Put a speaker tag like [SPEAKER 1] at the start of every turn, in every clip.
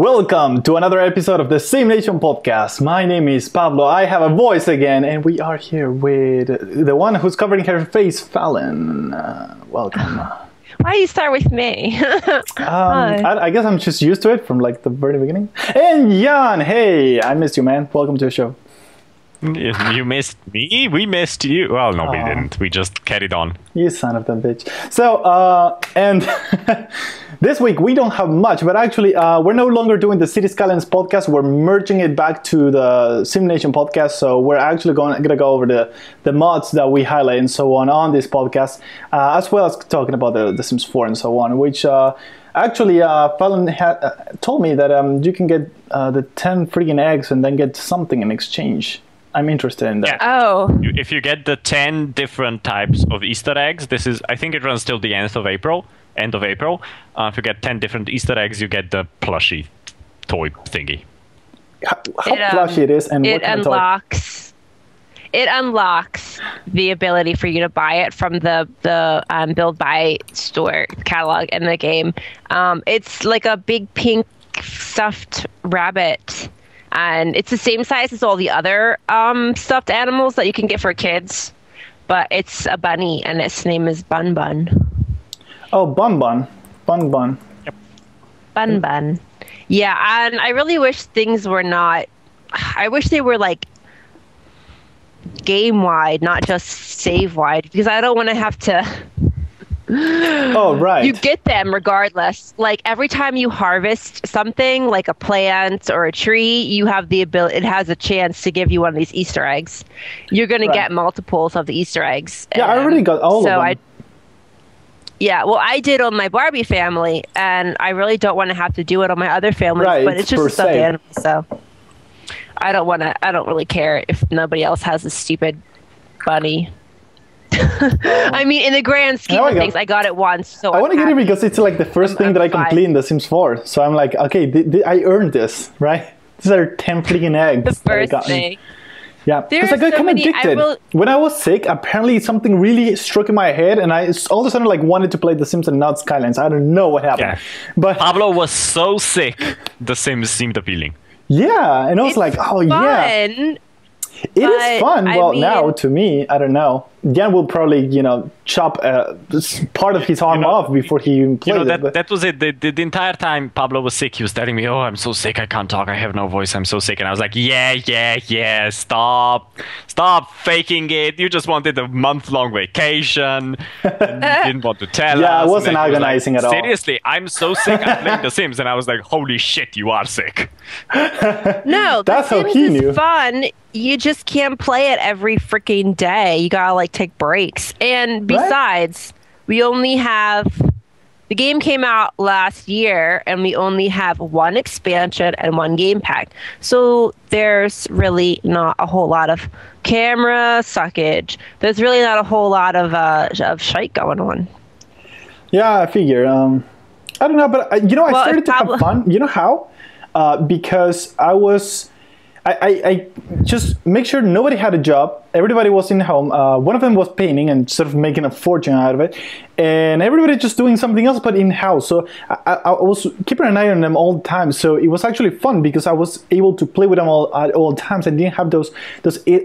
[SPEAKER 1] Welcome to another episode of the SimNation Podcast. My name is Pablo. I have a voice again, and we are here with the one who's covering her face, Fallon. Welcome.
[SPEAKER 2] Why do you start with me?
[SPEAKER 1] I guess I'm just used to it from like the very beginning. And Jan, hey, I missed you, man. Welcome to the show.
[SPEAKER 3] You missed me? We missed you. Well, no, we didn't. We just carried on.
[SPEAKER 1] You son of a bitch. So, and this week we don't have much, but actually we're no longer doing the Skylines podcast. We're merging it back to the SimNation podcast. So we're actually going to go over the mods that we highlight and so on this podcast, as well as talking about the Sims 4 and so on, which actually Fallon told me that you can get the 10 freaking eggs and then get something in exchange. I'm interested in that.
[SPEAKER 2] Yeah. Oh.
[SPEAKER 3] If you get the 10 different types of Easter eggs, I think it runs till the end of April. If you get 10 different Easter eggs, you get the plushie toy thingy.
[SPEAKER 1] How plushy it is and what kind of toy?
[SPEAKER 2] It unlocks the ability for you to buy it from the Build Buy store catalog in the game. It's like a big pink stuffed rabbit. And it's the same size as all the other stuffed animals that you can get for kids. But it's a bunny, and its name is Bun Bun.
[SPEAKER 1] Oh, Bun Bun. Bun Bun.
[SPEAKER 3] Yep.
[SPEAKER 2] Bun Bun. Yeah, and I really wish things were not... I wish they were, like, game-wide, not just save-wide. Because I don't want to have to...
[SPEAKER 1] Oh, right.
[SPEAKER 2] You get them regardless. Like every time you harvest something like a plant or a tree, you have the ability, it has a chance to give you one of these Easter eggs. You're going to get multiples of the Easter eggs.
[SPEAKER 1] Yeah, I already got all of them.
[SPEAKER 2] Well, I did on my Barbie family, and I really don't want to have to do it on my other families, but it's just a stuffed animal, so I don't really care if nobody else has a stupid bunny. I mean, in the grand scheme of things, I got it once. So
[SPEAKER 1] I want to get it because it's like the first thing that I complete in The Sims 4. So I'm like, okay, I earned this, right? These are 10 freaking eggs.
[SPEAKER 2] The first thing.
[SPEAKER 1] Yeah, because I got kind of addicted. When I was sick, apparently something really struck in my head, and I all of a sudden like wanted to play The Sims and not Skylines. I don't know what happened.
[SPEAKER 3] Yeah.
[SPEAKER 1] But
[SPEAKER 3] Pablo was so sick, The Sims seemed appealing.
[SPEAKER 1] Yeah, and I was like, oh yeah. It is fun. Well, now to me, I don't know. Jan will probably, chop part of his arm off before he even played it.
[SPEAKER 3] That was it. The entire time Pablo was sick, he was telling me, "Oh, I'm so sick. I can't talk. I have no voice. I'm so sick." And I was like, "Yeah. Stop faking it. You just wanted a month-long vacation. And you didn't want to tell us."
[SPEAKER 1] Yeah, I wasn't agonizing at all.
[SPEAKER 3] Seriously, I'm so sick. I'm playing The Sims, and I was like, "Holy shit, you are sick."
[SPEAKER 2] No,
[SPEAKER 1] that's how he knew.
[SPEAKER 2] Fun. You just can't play it every freaking day. You gotta take breaks. And besides, we only have the game came out last year, and we only have one expansion and one game pack. So there's really not a whole lot of camera suckage. There's really not a whole lot of shite going on.
[SPEAKER 1] Yeah, I figure. I don't know, but I started to have fun. You know how? Because I just make sure nobody had a job. Everybody was in home. One of them was painting and sort of making a fortune out of it. And everybody just doing something else but in-house. So I was keeping an eye on them all the time. So it was actually fun because I was able to play with them at all times. I didn't have those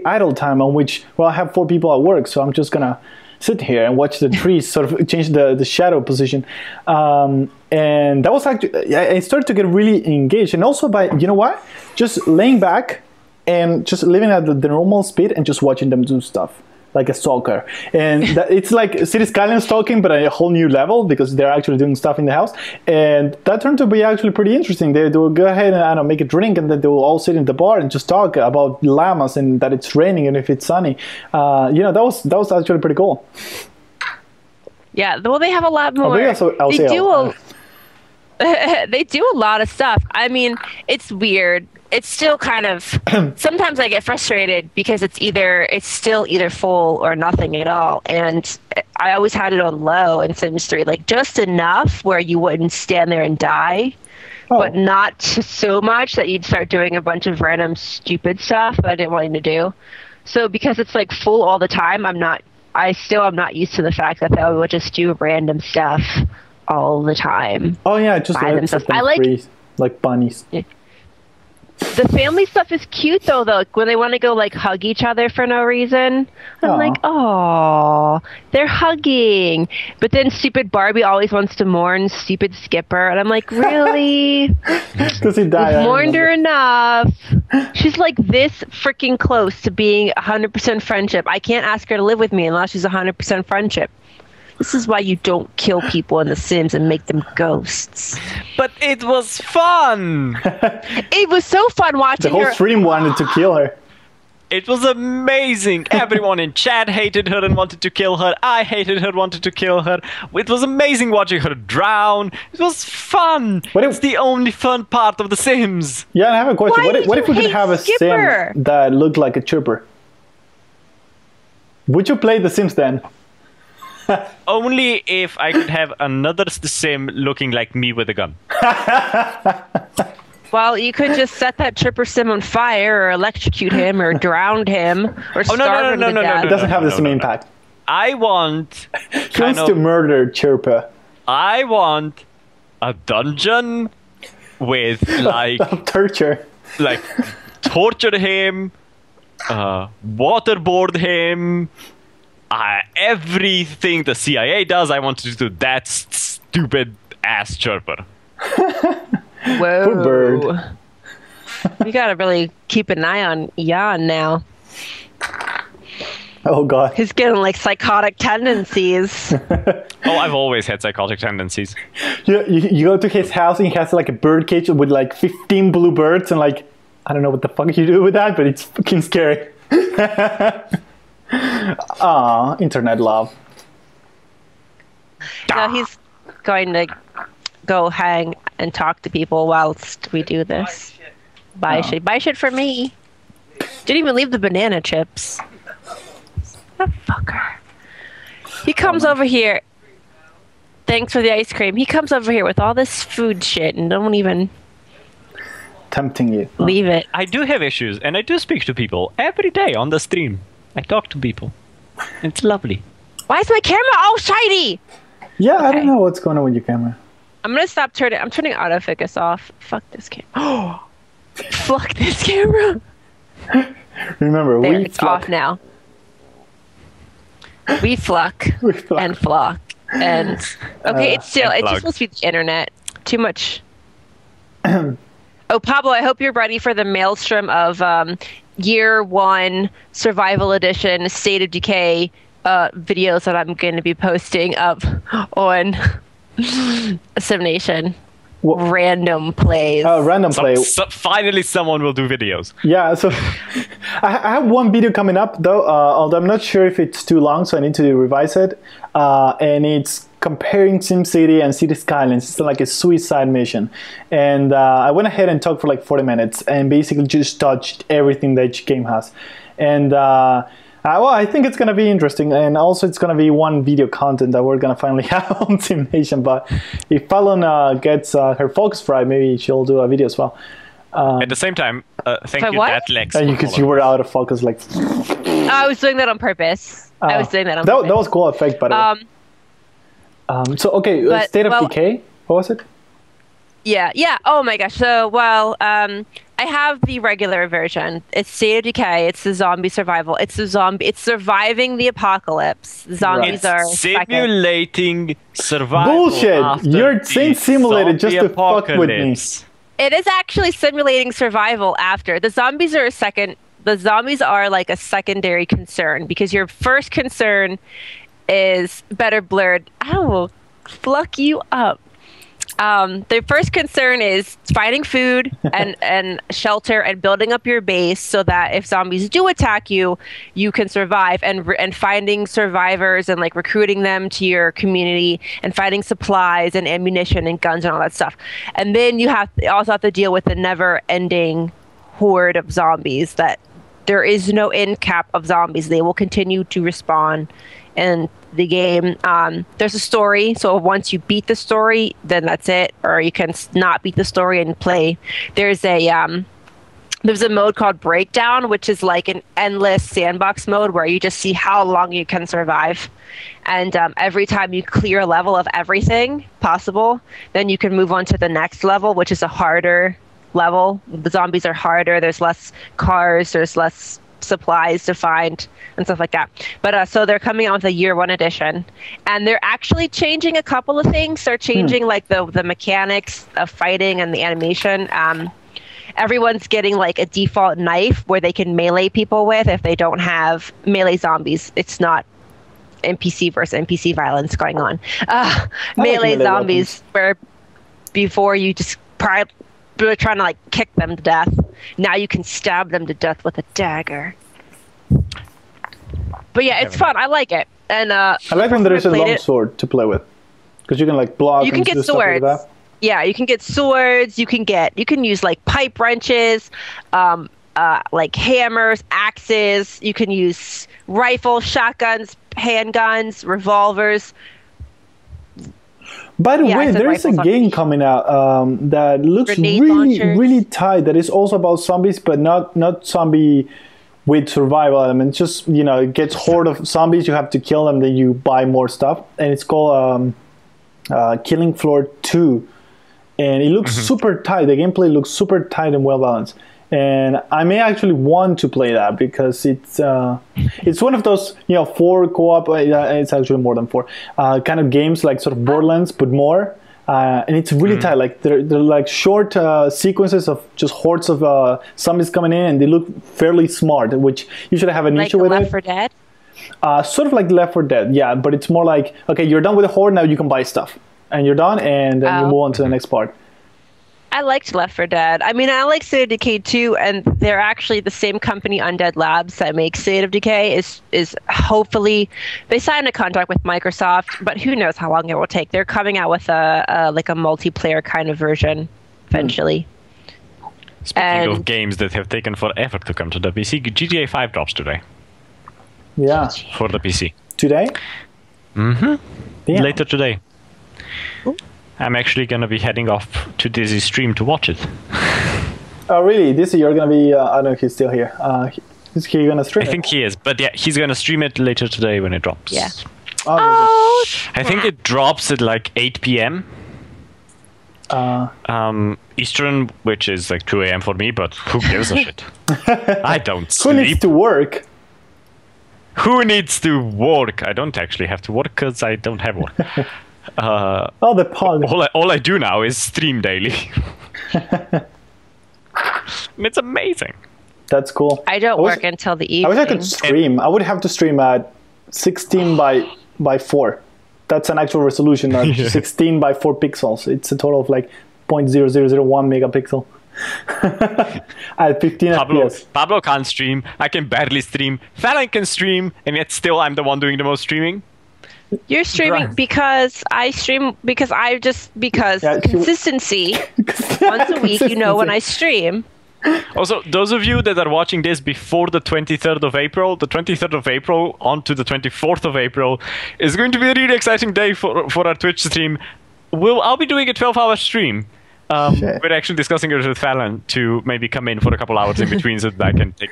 [SPEAKER 1] idle time on which, well, I have 4 people at work. So I'm just going to sit here and watch the trees sort of change the shadow position. And that was actually, I started to get really engaged. And also by, you know what? Just laying back and just living at the normal speed and just watching them do stuff like a stalker. And it's like City Skylines stalking, but at a whole new level because they're actually doing stuff in the house. And that turned to be actually pretty interesting. They will go ahead and, I don't know, make a drink, and then they will all sit in the bar and just talk about llamas and that it's raining and if it's sunny. That was actually pretty cool.
[SPEAKER 2] Yeah, well, they have a lot more. They do a lot of stuff. I mean, it's weird. It's still kind of sometimes I get frustrated because it's still either full or nothing at all. And I always had it on low in Sims 3, like just enough where you wouldn't stand there and die, but not so much that you'd start doing a bunch of random stupid stuff that I didn't want you to do. So because it's like full all the time, I'm not used to the fact that they would just do random stuff all the time.
[SPEAKER 1] Oh yeah, just
[SPEAKER 2] by themselves. I like.
[SPEAKER 1] like bunnies.
[SPEAKER 2] Yeah. The family stuff is cute though. When they want to go like hug each other for no reason, I'm like, oh, they're hugging. But then stupid Barbie always wants to mourn stupid Skipper, and I'm like, really?
[SPEAKER 1] Because he died.
[SPEAKER 2] We've mourned her enough. She's like this freaking close to being 100% friendship. I can't ask her to live with me unless she's 100% friendship. This is why you don't kill people in The Sims and make them ghosts.
[SPEAKER 3] But it was fun!
[SPEAKER 2] It was so fun watching
[SPEAKER 1] her. The whole stream wanted to kill her.
[SPEAKER 3] It was amazing. Everyone in chat hated her and wanted to kill her. I hated her, wanted to kill her. It was amazing watching her drown. It was fun. It's the only fun part of The Sims.
[SPEAKER 1] Yeah, I have a question. What if we could have a Sim that looked like a chirper? Would you play The Sims then?
[SPEAKER 3] Only if I could have another Sim looking like me with a gun.
[SPEAKER 2] Well, you could just set that Chipper Sim on fire or electrocute him or drown him or starve him to death.
[SPEAKER 1] It doesn't have the same impact.
[SPEAKER 3] I want...
[SPEAKER 1] He wants to murder Chirpa.
[SPEAKER 3] I want a dungeon with like...
[SPEAKER 1] torture.
[SPEAKER 3] Like, torture him, waterboard him... everything the CIA does, I want to do that stupid ass chirper.
[SPEAKER 2] Whoa.
[SPEAKER 1] Poor bird.
[SPEAKER 2] You gotta really keep an eye on Jan now.
[SPEAKER 1] Oh god.
[SPEAKER 2] He's getting like psychotic tendencies.
[SPEAKER 3] Oh, I've always had psychotic tendencies.
[SPEAKER 1] You go to his house and he has like a bird cage with like 15 blue birds and like, I don't know what the fuck you do with that, but it's fucking scary. Ah, internet love.
[SPEAKER 2] No, he's going to go hang and talk to people whilst we do this. Buy shit for me. Didn't even leave the banana chips. That fucker. He comes over here. Thanks for the ice cream. He comes over here with all this food shit and don't even...
[SPEAKER 1] Tempting you.
[SPEAKER 2] Leave it.
[SPEAKER 3] I do have issues, and I do speak to people every day on the stream. I talk to people. It's lovely.
[SPEAKER 2] Why is my camera all shiny?
[SPEAKER 1] Yeah, okay. I don't know what's going on with your camera.
[SPEAKER 2] I'm gonna stop turning. I'm turning autofocus off. Fuck this camera. Fuck this camera.
[SPEAKER 1] Remember,
[SPEAKER 2] there, it's off now. We fluck and flock and okay. It's still. It's just supposed to be the internet. Too much. Oh, Pablo, I hope you're ready for the maelstrom of Year 1 Survival Edition State of Decay videos that I'm going to be posting up on SimNation. Random plays.
[SPEAKER 1] Random play.
[SPEAKER 3] Finally, someone will do videos.
[SPEAKER 1] Yeah, so I have one video coming up, though, although I'm not sure if it's too long, so I need to revise it. And it's comparing SimCity and City Skylines. It's like a suicide mission. And I went ahead and talked for like 40 minutes and basically just touched everything that each game has. And well, I think it's going to be interesting. And also it's going to be one video content that we're going to finally have on SimNation. But if Fallon gets her focus right, maybe she'll do a video as well.
[SPEAKER 3] At the same time, thank you, Datlex.
[SPEAKER 1] Because you were out of focus. Like
[SPEAKER 2] I was doing that on purpose. I was doing that on purpose.
[SPEAKER 1] That was cool effect, by the way. So, okay, State of Decay, what was it?
[SPEAKER 2] Yeah. Oh my gosh. So, I have the regular version. It's State of Decay. It's the zombie survival. It's surviving the apocalypse. The zombies are
[SPEAKER 3] simulating survival.
[SPEAKER 1] Bullshit! You're saying simulated just to fuck with me.
[SPEAKER 2] It is actually simulating survival after. The zombies are the zombies are like a secondary concern because your first concern is better blurred. I will fuck you up. The first concern is finding food and shelter and building up your base so that if zombies do attack you, you can survive and finding survivors and like recruiting them to your community and finding supplies and ammunition and guns and all that stuff. And then you also have to deal with the never-ending horde of zombies that there is no end cap of zombies. They will continue to respawn in the game. There's a story, so once you beat the story, then that's it, or you can not beat the story and play. There's a There's a mode called Breakdown, which is like an endless sandbox mode where you just see how long you can survive. And every time you clear a level of everything possible, then you can move on to the next level, which is a harder level. The zombies are harder. There's less cars. There's less supplies to find and stuff like that. But so they're coming out with a year 1 edition, and they're actually changing a couple of things. They're changing like the mechanics of fighting and the animation. Everyone's getting like a default knife where they can melee people with if they don't have melee zombies. It's not NPC versus NPC violence going on. Melee zombies where before you just were trying to like kick them to death. Now you can stab them to death with a dagger. But yeah, it's fun. I like it. And
[SPEAKER 1] I like when there is a long sword to play with, because you can like block.
[SPEAKER 2] You can get swords. Like yeah, you can get swords. You can use like pipe wrenches, like hammers, axes. You can use rifles, shotguns, handguns, revolvers. By the way, there is a game coming out that looks really tight. That is also about zombies, but not zombie with survival elements. Just it gets horde of zombies. You have to kill them. Then you buy more stuff, and it's called Killing Floor 2. And it looks super tight. The gameplay looks super tight and well balanced. And I may actually want to play that because it's one of those 4 co-op. It's actually more than 4 kind of games, like sort of Borderlands, but more. And it's really tight. Like they're like short sequences of just hordes of zombies coming in, and they look fairly smart, which you should have an issue with. Like Left 4 Dead.
[SPEAKER 1] Sort of like Left 4 Dead, yeah. But it's more like, okay, you're done with the horde, now you can buy stuff. And you're done, and then you move on to the next part.
[SPEAKER 2] I liked Left 4 Dead. I mean, I like State of Decay too, and they're actually the same company, Undead Labs, that makes State of Decay. Is hopefully they signed a contract with Microsoft, but who knows how long it will take. They're coming out with a multiplayer kind of version eventually.
[SPEAKER 3] Speaking of games that have taken forever to come to the PC, GTA 5 drops today.
[SPEAKER 1] Yeah.
[SPEAKER 3] For the PC.
[SPEAKER 1] Today?
[SPEAKER 3] Mm-hmm.
[SPEAKER 1] Yeah.
[SPEAKER 3] Later today. I'm actually going to be heading off to Dizzy's stream to watch it.
[SPEAKER 1] Oh, really? Dizzy, you're going to be... I don't know if he's still here. Is he going to stream it?
[SPEAKER 3] I think he is. But yeah, he's going to stream it later today when it drops.
[SPEAKER 2] Yeah.
[SPEAKER 3] I think it drops at like 8 p.m. Eastern, which is like 2 a.m. for me, but who gives a shit? I don't sleep.
[SPEAKER 1] Who needs to work?
[SPEAKER 3] Who needs to work? I don't actually have to work because I don't have work.
[SPEAKER 1] The pug.
[SPEAKER 3] All I do now is stream daily. It's amazing.
[SPEAKER 1] That's cool.
[SPEAKER 2] I don't work until the evening.
[SPEAKER 1] I wish I could stream. I would have to stream at 16 by 4. That's an actual resolution, not 16 by 4 pixels. It's a total of like 0.0001 megapixel. At 15 FPS.
[SPEAKER 3] Pablo can't stream. I can barely stream. Fallon can stream, and yet still I'm the one doing the most streaming.
[SPEAKER 2] You're streaming because I stream because consistency. Once a week, when I stream.
[SPEAKER 3] Also, those of you that are watching this before the 23rd of April, the 23rd of April on to the 24th of April is going to be a really exciting day for our Twitch stream. I'll be doing a 12-hour stream. We're actually discussing it with Fallon to maybe come in for a couple hours in between so that I can take...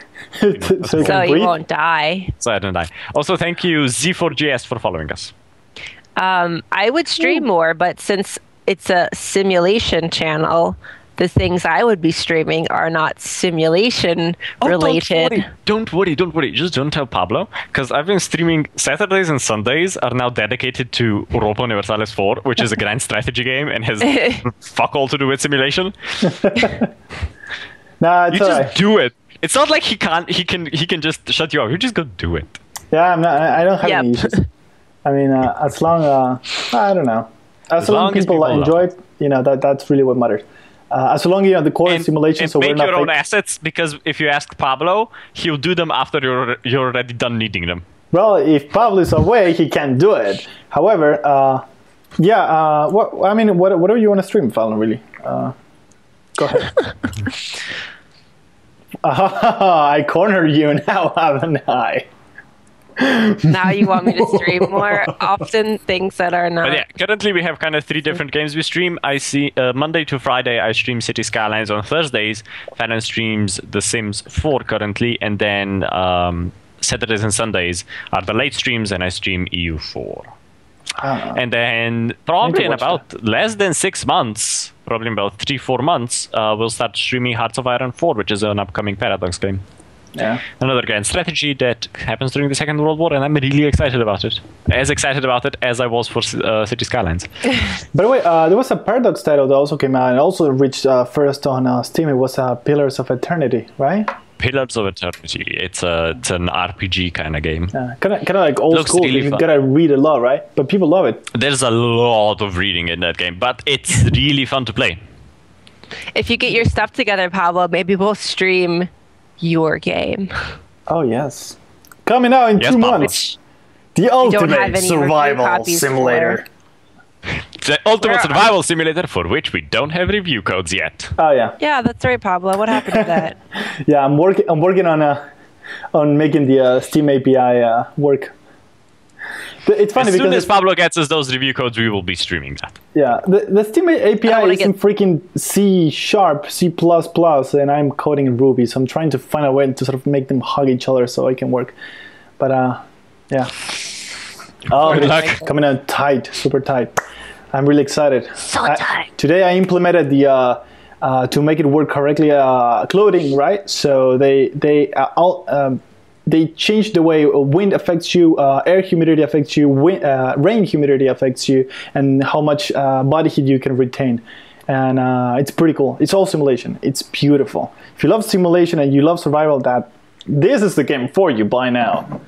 [SPEAKER 2] so you won't die.
[SPEAKER 3] So I don't die. Also, thank you, Z4GS, for following us.
[SPEAKER 2] I would stream more, but since it's a simulation channel, the things I would be streaming are not simulation related.
[SPEAKER 3] Don't worry. Just don't tell Pablo, because I've been streaming Saturdays and Sundays are now dedicated to Europa Universalis 4, which is a grand strategy game and has fuck all to do with simulation.
[SPEAKER 1] Nah, it's
[SPEAKER 3] you just do it. It's not like he can just shut you off. You just go do it.
[SPEAKER 1] Yeah, I don't have any issues. I mean, as long I don't know. As long as people enjoy it, that's really what matters. As long as the core simulation, so
[SPEAKER 3] make your own assets, because if you ask Pablo, he'll do them after you're already done needing them.
[SPEAKER 1] Well, if Pablo is away, he can do it. However, whatever you want to stream, Fallon, really. Go ahead. I cornered you now, haven't I?
[SPEAKER 2] Now you want me to stream more often things that are not.
[SPEAKER 3] But yeah, currently we have kind of 3 different games we stream. I see Monday to Friday I stream City Skylines. On Thursdays, Fallon streams The Sims 4 currently, and then Saturdays and Sundays are the late streams, and I stream EU4. And then probably in about less than 6 months, probably in about 3-4 months, we'll start streaming Hearts of Iron 4, which is an upcoming Paradox game.
[SPEAKER 1] Yeah.
[SPEAKER 3] Another grand strategy that happens during the Second World War, and I'm really excited about it. As excited about it as I was for City Skylines.
[SPEAKER 1] By the way, there was a Paradox title that also came out and also reached first on Steam. It was Pillars of Eternity, right?
[SPEAKER 3] Pillars of Eternity. It's an RPG kind of game.
[SPEAKER 1] Kind of like old school. Really, you gotta read a lot, right? But people love it.
[SPEAKER 3] There's a lot of reading in that game, but it's really fun to play.
[SPEAKER 2] If you get your stuff together, Pablo, maybe we'll stream your game.
[SPEAKER 1] Oh yes, coming out in 2 months. The ultimate survival simulator.
[SPEAKER 3] The ultimate survival simulator for which we don't have review codes yet.
[SPEAKER 1] Oh yeah.
[SPEAKER 2] Yeah, that's right, Pablo. What happened to that?
[SPEAKER 1] Yeah, I'm working on making the Steam API work. It's funny
[SPEAKER 3] as soon
[SPEAKER 1] because
[SPEAKER 3] as Pablo gets us those review codes, we will be streaming that.
[SPEAKER 1] Yeah, the Steam API is in freaking C#, C++, and I'm coding in Ruby, so I'm trying to find a way to sort of make them hug each other so it can work. But yeah. Oh, it's coming out tight, super tight. I'm really excited.
[SPEAKER 2] So tight.
[SPEAKER 1] Today I implemented the to make it work correctly clothing, right? So they changed the way wind affects you, air humidity affects you, rain humidity affects you, and how much body heat you can retain. And it's pretty cool. It's all simulation. It's beautiful. If you love simulation and you love survival, this is the game for you by now.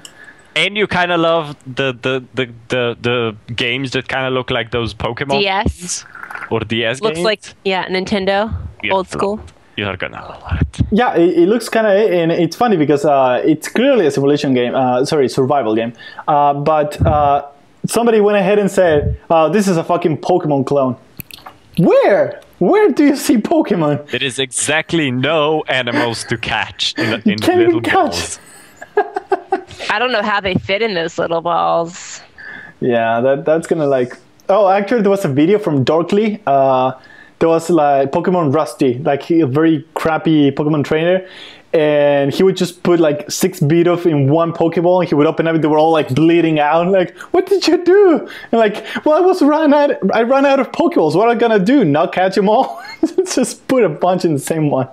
[SPEAKER 3] And you kind of love the games that kind of look like those Pokemon
[SPEAKER 2] DS
[SPEAKER 3] or DS
[SPEAKER 2] looks
[SPEAKER 3] games.
[SPEAKER 2] like Nintendo, old school.
[SPEAKER 3] You're gonna love it.
[SPEAKER 1] Yeah, it looks kind of, and it's funny because it's clearly a simulation game. Survival game. But somebody went ahead and said, "This is a fucking Pokemon clone." Where? Where do you see Pokemon?
[SPEAKER 3] There is exactly no animals to catch in the
[SPEAKER 1] can't
[SPEAKER 3] little
[SPEAKER 1] even
[SPEAKER 3] balls.
[SPEAKER 2] I don't know how they fit in those little balls.
[SPEAKER 1] Yeah, that's gonna like. Oh, actually, there was a video from Dorkly. There was like Pokemon Rusty, like a very crappy Pokemon trainer, and he would just put like 6 Beedrill in one Pokeball, and he would open up, and they were all like bleeding out. Like, what did you do? And like, well, I ran out of Pokeballs. What am I gonna do? Not catch them all? Just put a bunch in the same one.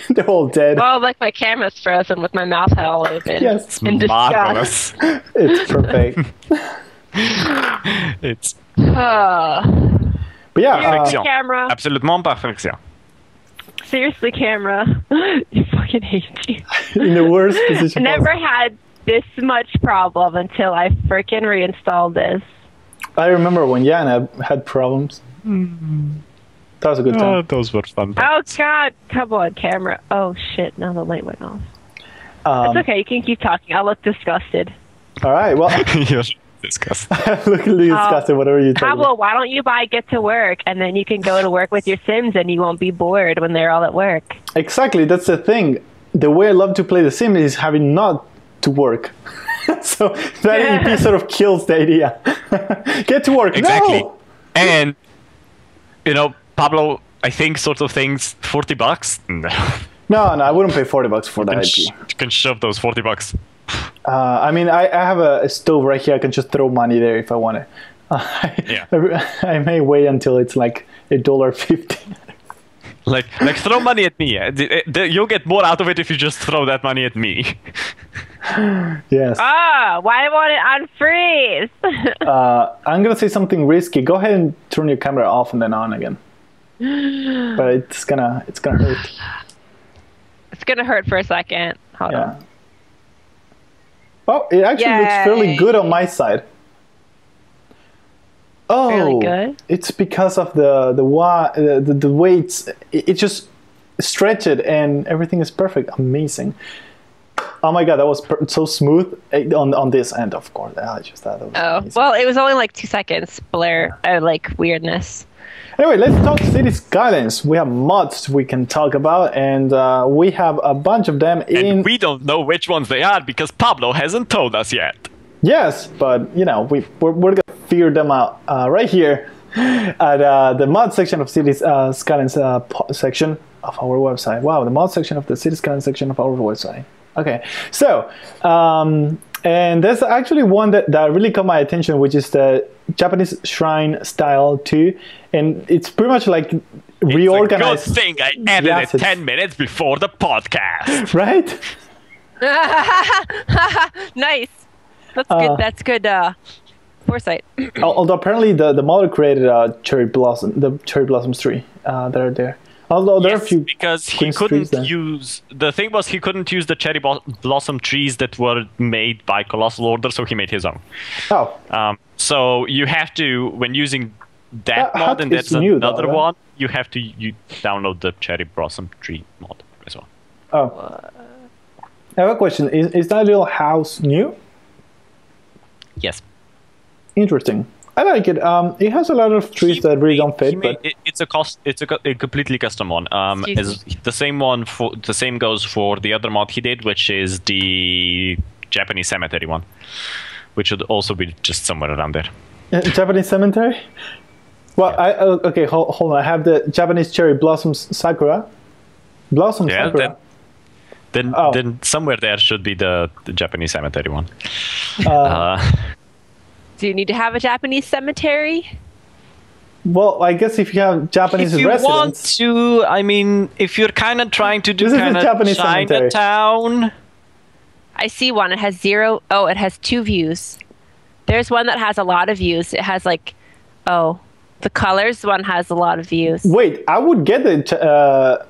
[SPEAKER 1] They're all dead.
[SPEAKER 2] Well, like my camera's frozen with my mouth held open.
[SPEAKER 1] Yes,
[SPEAKER 2] in
[SPEAKER 3] marvelous.
[SPEAKER 1] It's perfect.
[SPEAKER 3] It's.
[SPEAKER 1] But yeah,
[SPEAKER 2] camera.
[SPEAKER 3] Absolument perfection.
[SPEAKER 2] Seriously, camera. You fucking hate you.
[SPEAKER 1] In the worst position.
[SPEAKER 2] I never had this much problem until I freaking reinstalled this.
[SPEAKER 1] I remember when Yana had problems. That was a good time.
[SPEAKER 3] Those were fun.
[SPEAKER 2] Oh God! Come on, camera. Oh shit! Now the light went off. It's okay. You can keep talking. I look disgusted.
[SPEAKER 1] All right. Well,
[SPEAKER 3] you're disgusted.
[SPEAKER 1] Look disgusted. Whatever you tell me.
[SPEAKER 2] Pablo, why don't you Get to Work, and then you can go to work with your Sims, and you won't be bored when they're all at work.
[SPEAKER 1] Exactly. That's the thing. The way I love to play The Sims is having not to work. So that EP sort of kills the idea. Get to work.
[SPEAKER 3] Exactly.
[SPEAKER 1] No!
[SPEAKER 3] And Pablo, I think sort of things $40.
[SPEAKER 1] No, I wouldn't pay $40 for that IP.
[SPEAKER 3] You can shove those $40.
[SPEAKER 1] I mean, I have a stove right here. I can just throw money there if I want it. I may wait until it's like $1.50.
[SPEAKER 3] Like throw money at me. You'll get more out of it if you just throw that money at me.
[SPEAKER 1] Yes.
[SPEAKER 2] Why want it on freeze?
[SPEAKER 1] I'm gonna say something risky. Go ahead and turn your camera off and then on again. But it's gonna hurt.
[SPEAKER 2] It's gonna hurt for a second. Hold on.
[SPEAKER 1] Oh, it actually looks fairly good on my side. Oh,
[SPEAKER 2] really good?
[SPEAKER 1] It's because of the weights. It just stretch it and everything is perfect. Amazing. Oh my god, that was so smooth on this end, of course. I just thought that was amazing.
[SPEAKER 2] Well, it was only like 2 seconds blur, like weirdness.
[SPEAKER 1] Anyway, let's talk City Skylines. We have mods we can talk about, and we have a bunch of them
[SPEAKER 3] And we don't know which ones they are because Pablo hasn't told us yet.
[SPEAKER 1] Yes, but we're gonna figure them out right here at the mod section of Cities Skylines section of our website. Wow, the mod section of the Cities Skylines section of our website. Okay, so and there's actually one that really caught my attention, which is the Japanese shrine style 2, and it's pretty much like reorganized.
[SPEAKER 3] It's a good thing I added it 10 minutes before the podcast.
[SPEAKER 1] Right?
[SPEAKER 2] Nice. That's good. That's good foresight.
[SPEAKER 1] Although apparently the model created the cherry blossoms tree that are there. Although there are a few
[SPEAKER 3] because he couldn't use the thing was he couldn't use the cherry blossom trees that were made by Colossal Order, so he made his own.
[SPEAKER 1] Oh.
[SPEAKER 3] So you have to, when using that mod, and that's another one, you have to download the cherry blossom tree mod as well.
[SPEAKER 1] Oh. I have a question. Is that little house new?
[SPEAKER 3] Yes.
[SPEAKER 1] Interesting. I like it. It has a lot of trees that really don't fit. But
[SPEAKER 3] it's a completely custom one. The same goes for the other mod he did, which is the Japanese cemetery one, which should also be just somewhere around there.
[SPEAKER 1] Japanese cemetery. Well, yeah. Okay. Hold on. I have the Japanese cherry blossoms sakura. Sakura.
[SPEAKER 3] Then somewhere there should be the Japanese cemetery one.
[SPEAKER 2] Do you need to have a Japanese cemetery?
[SPEAKER 1] Well, I guess if you have Japanese residents...
[SPEAKER 3] If you want to, I mean, if you're kind of trying to do kind of Chinatown...
[SPEAKER 2] I see one. It has 0... Oh, it has 2 views. There's one that has a lot of views. It has like... Oh, the colors one has a lot of views.
[SPEAKER 1] Wait, I would get the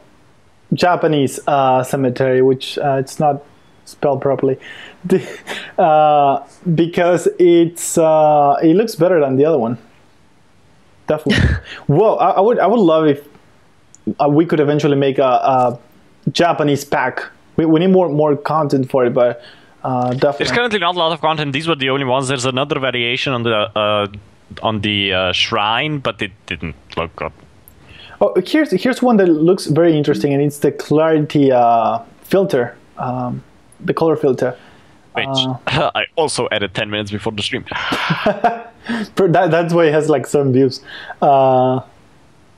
[SPEAKER 1] Japanese cemetery, which it's not spelled properly, because it looks better than the other one. Definitely. Well, I would love if we could eventually make a Japanese pack. We need more content for it, but definitely.
[SPEAKER 3] There's currently not a lot of content. These were the only ones. There's another variation on the shrine, but it didn't look good.
[SPEAKER 1] Oh, here's one that looks very interesting, and it's the clarity filter, the color filter.
[SPEAKER 3] Which I also added 10 minutes before the stream.
[SPEAKER 1] That's why it has like some views. Right,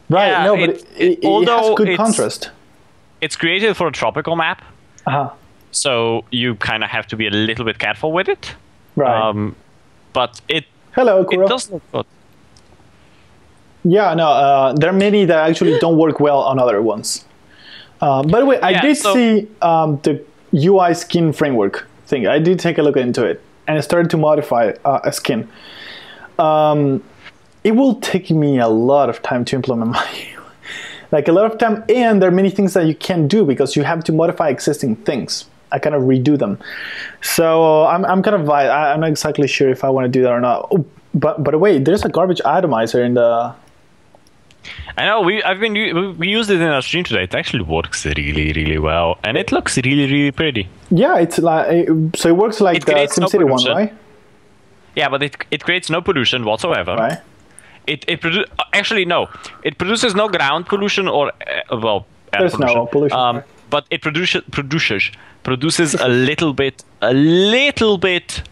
[SPEAKER 3] yeah,
[SPEAKER 1] no, but it has good contrast.
[SPEAKER 3] It's created for a tropical map. So you kind of have to be a little bit careful with it.
[SPEAKER 1] Right.
[SPEAKER 3] But
[SPEAKER 1] Hello, Kuro.
[SPEAKER 3] It does look good.
[SPEAKER 1] Yeah, no, there are many that actually don't work well on other ones. By the way, I did see the UI skin framework thing. I did take a look into it, and I started to modify a skin. It will take me a lot of time to implement a lot of time, and there are many things that you can't do because you have to modify existing things. I kind of redo them. So I'm kind of I'm not exactly sure if I want to do that or not. Oh, but by the way, there's a garbage atomizer in the...
[SPEAKER 3] I know we used it in our stream today. It actually works really, really well, and it looks really, really pretty.
[SPEAKER 1] Yeah, it's like so it works like the SimCity one, right?
[SPEAKER 3] Yeah, but it creates no pollution whatsoever.
[SPEAKER 1] Right.
[SPEAKER 3] Actually no, it produces no ground pollution or air
[SPEAKER 1] there's
[SPEAKER 3] pollution.
[SPEAKER 1] No pollution.
[SPEAKER 3] But it produces a little bit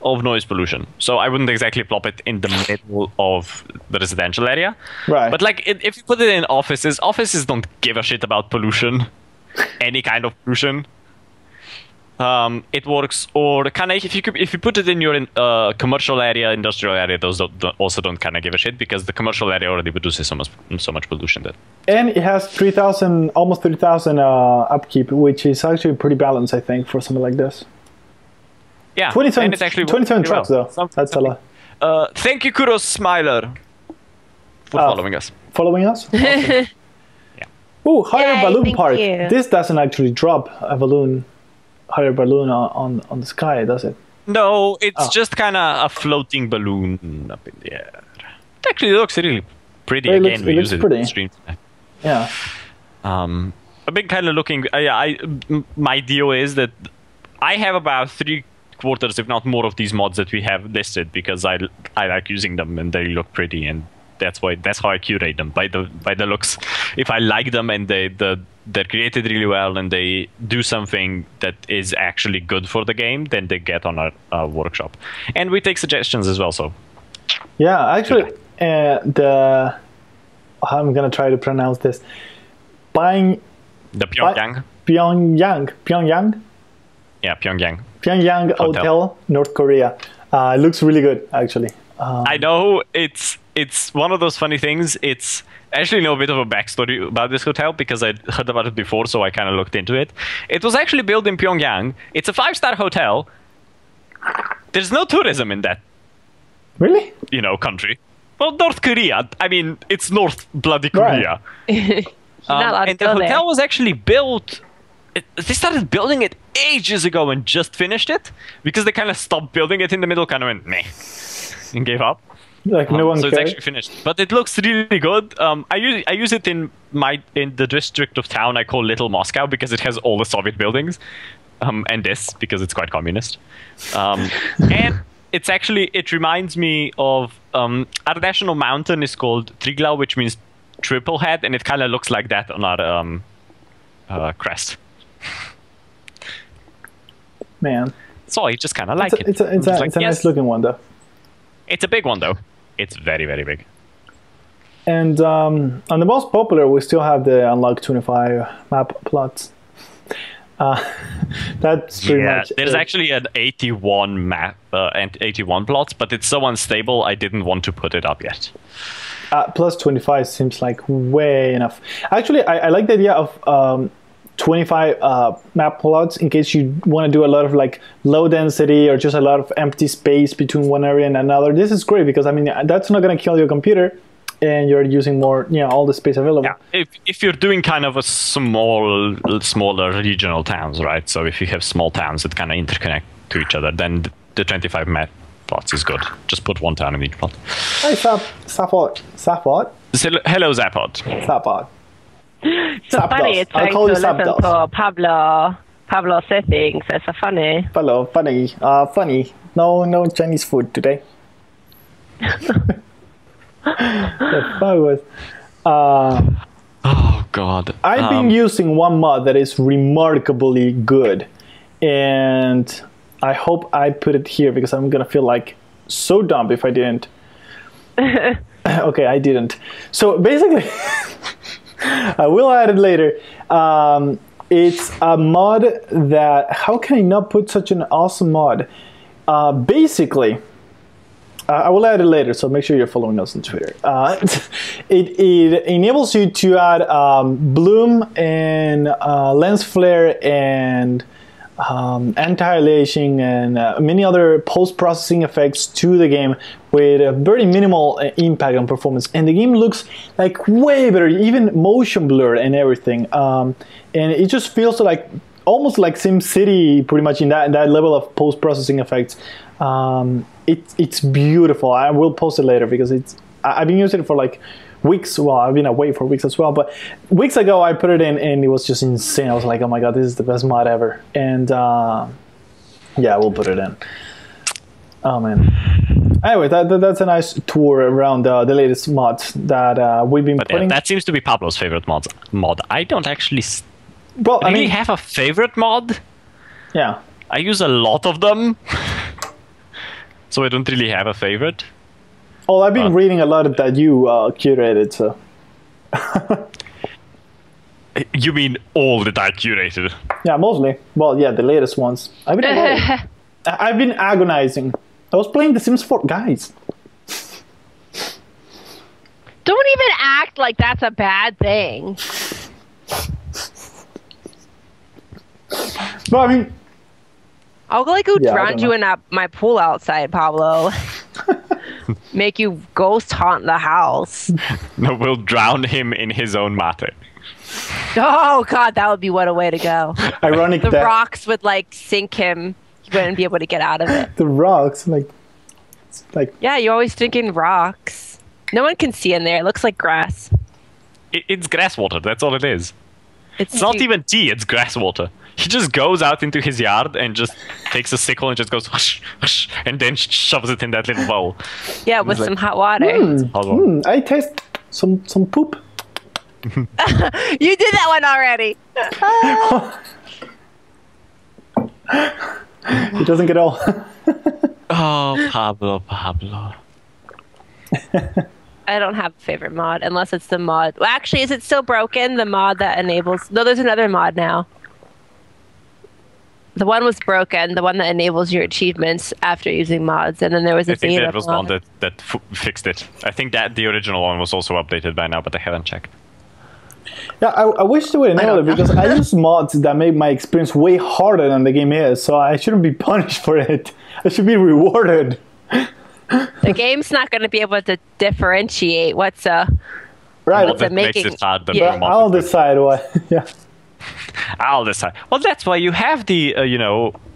[SPEAKER 3] of noise pollution. So I wouldn't exactly plop it in the middle of the residential area.
[SPEAKER 1] Right.
[SPEAKER 3] But like if you put it in offices don't give a shit about pollution, any kind of pollution. It works, or kind of if you put it in your commercial area, industrial area, those also don't kind of give a shit because the commercial area already produces so much pollution that.
[SPEAKER 1] And it has almost 3,000 upkeep, which is actually pretty balanced, I think, for something like this.
[SPEAKER 3] Yeah,
[SPEAKER 1] 27,
[SPEAKER 3] and it's actually
[SPEAKER 1] 27 trucks though. That's a lot.
[SPEAKER 3] Thank you, Kuros Smiler, for following us.
[SPEAKER 1] Following us? Awesome.
[SPEAKER 3] Yeah.
[SPEAKER 1] Oh, higher balloon park.
[SPEAKER 2] You.
[SPEAKER 1] This doesn't actually drop a balloon. Higher balloon on the sky, does it?
[SPEAKER 3] No, it's just kind of a floating balloon up in the air. It actually looks really pretty. We use it in the stream today.
[SPEAKER 1] Yeah.
[SPEAKER 3] I've been kind of looking. My deal is that I have about 3/4, if not more, of these mods that we have listed because I like using them and they look pretty, and that's how I curate them by the looks. If I like them and the they're created really well and they do something that is actually good for the game, then they get on our workshop. And we take suggestions as well. So
[SPEAKER 1] yeah, actually, I'm gonna try to pronounce this.
[SPEAKER 3] The Pyongyang.
[SPEAKER 1] Pyongyang.
[SPEAKER 3] Yeah, Pyongyang.
[SPEAKER 1] Pyongyang Hotel, North Korea. It looks really good, actually.
[SPEAKER 3] I know it's one of those funny things. It's actually know a bit of a backstory about this hotel because I'd heard about it before, so I kind of looked into it. It was actually built in Pyongyang. It's a 5-star hotel. There's no tourism in that.
[SPEAKER 1] Really?
[SPEAKER 3] Country. Well, North Korea. I mean, it's North bloody Korea.
[SPEAKER 2] Right.
[SPEAKER 3] And the hotel was actually built. They started building it ages ago and just finished it because they kind of stopped building it in the middle, kind of went meh, and gave up.
[SPEAKER 1] Like no one
[SPEAKER 3] so
[SPEAKER 1] cared.
[SPEAKER 3] It's actually finished, but it looks really good. I use it in the district of town I call Little Moscow because it has all the Soviet buildings, and this because it's quite communist. And it reminds me of our national mountain is called Triglav, which means triple head, and it kind of looks like that on our crest.
[SPEAKER 1] Man,
[SPEAKER 3] so I just kind of like it.
[SPEAKER 1] It's a nice looking one, though.
[SPEAKER 3] It's a big one, though. It's very, very big.
[SPEAKER 1] And on the most popular, we still have the unlock 25 map plots. That's pretty much.
[SPEAKER 3] There's actually an 81 map and 81 plots, but it's so unstable. I didn't want to put it up yet.
[SPEAKER 1] Plus 25 seems like way enough. Actually, I like the idea of 25 map plots in case you want to do a lot of like low density or just a lot of empty space between one area and another. This is great because I mean that's not going to kill your computer, and you're using more, all the space available.
[SPEAKER 3] Yeah, if you're doing kind of a smaller regional towns, right? So if you have small towns that kind of interconnect to each other, then the 25 map plots is good. Just put one town in each plot.
[SPEAKER 1] Hi, Sapot.
[SPEAKER 3] Hello, Zapod.
[SPEAKER 1] Sapot.
[SPEAKER 2] So funny, it's like to listen to Pablo say things. It's so funny.
[SPEAKER 1] Pablo, funny. No Chinese food today. The fuck was.
[SPEAKER 3] Oh God.
[SPEAKER 1] I've been using one mod that is remarkably good, and I hope I put it here because I'm gonna feel like so dumb if I didn't. Okay, I didn't. So basically. I will add it later. It's a mod that, how can I not put such an awesome mod? Basically, I will add it later, so make sure you're following us on Twitter. It enables you to add bloom and lens flare and anti-aliasing and many other post-processing effects to the game with a very minimal impact on performance, and the game looks like way better, even motion blur and everything, and it just feels like almost like SimCity, pretty much in that level of post-processing effects. It's beautiful. I will post it later because I've been using it for like weeks. Well, I've been away for weeks as well, but weeks ago I put it in and it was just insane. I was like, oh my god, this is the best mod ever. And yeah, we'll put it in. Oh man. Anyway, that's a nice tour around the latest mods that we've been putting.
[SPEAKER 3] That seems to be Pablo's favorite mod. I don't actually really have a favorite mod.
[SPEAKER 1] Yeah.
[SPEAKER 3] I use a lot of them. So I don't really have a favorite.
[SPEAKER 1] Oh, I've been reading a lot of that you curated, so.
[SPEAKER 3] You mean all that I curated?
[SPEAKER 1] Yeah, mostly. Well, yeah, the latest ones. I've been agonizing. I was playing The Sims 4. Guys.
[SPEAKER 2] Don't even act like that's a bad thing.
[SPEAKER 1] No, I mean...
[SPEAKER 2] I'll go drown you in my pool outside, Pablo. Make you ghost haunt the house.
[SPEAKER 3] No, we'll drown him in his own mate.
[SPEAKER 2] Oh god, that would be what a way to go.
[SPEAKER 1] Ironic.
[SPEAKER 2] The rocks would sink him. You wouldn't be able to get out of it.
[SPEAKER 1] The rocks, like.
[SPEAKER 2] Yeah, you're always thinking rocks. No one can see in there. It looks like grass.
[SPEAKER 3] It's grass water. That's all it is. It's not even tea. It's grass water. He just goes out into his yard and just takes a sickle and just goes whoosh, whoosh, and then shoves it in that little bowl.
[SPEAKER 2] Yeah, with some hot water.
[SPEAKER 1] I taste some poop.
[SPEAKER 2] You did that one already.
[SPEAKER 1] He doesn't get all.
[SPEAKER 3] Oh, Pablo.
[SPEAKER 2] I don't have a favorite mod unless it's the mod. Well, actually, is it still broken? The mod that enables. No, there's another mod now. The one was broken. The one that enables your achievements after using mods, and then there was a
[SPEAKER 3] I think
[SPEAKER 2] beta
[SPEAKER 3] that was
[SPEAKER 2] mod.
[SPEAKER 3] one that fixed it. I think that the original one was also updated by now, but I haven't checked.
[SPEAKER 1] Yeah, I wish they would enable it because I use mods that make my experience way harder than the game is, so I shouldn't be punished for it. I should be rewarded.
[SPEAKER 2] The game's not going to be able to differentiate what's a
[SPEAKER 1] Right.
[SPEAKER 2] what's a making.
[SPEAKER 3] Makes it hard, but
[SPEAKER 2] Yeah.
[SPEAKER 1] I'll decide what. Yeah.
[SPEAKER 3] I'll decide. Well, that's why you have the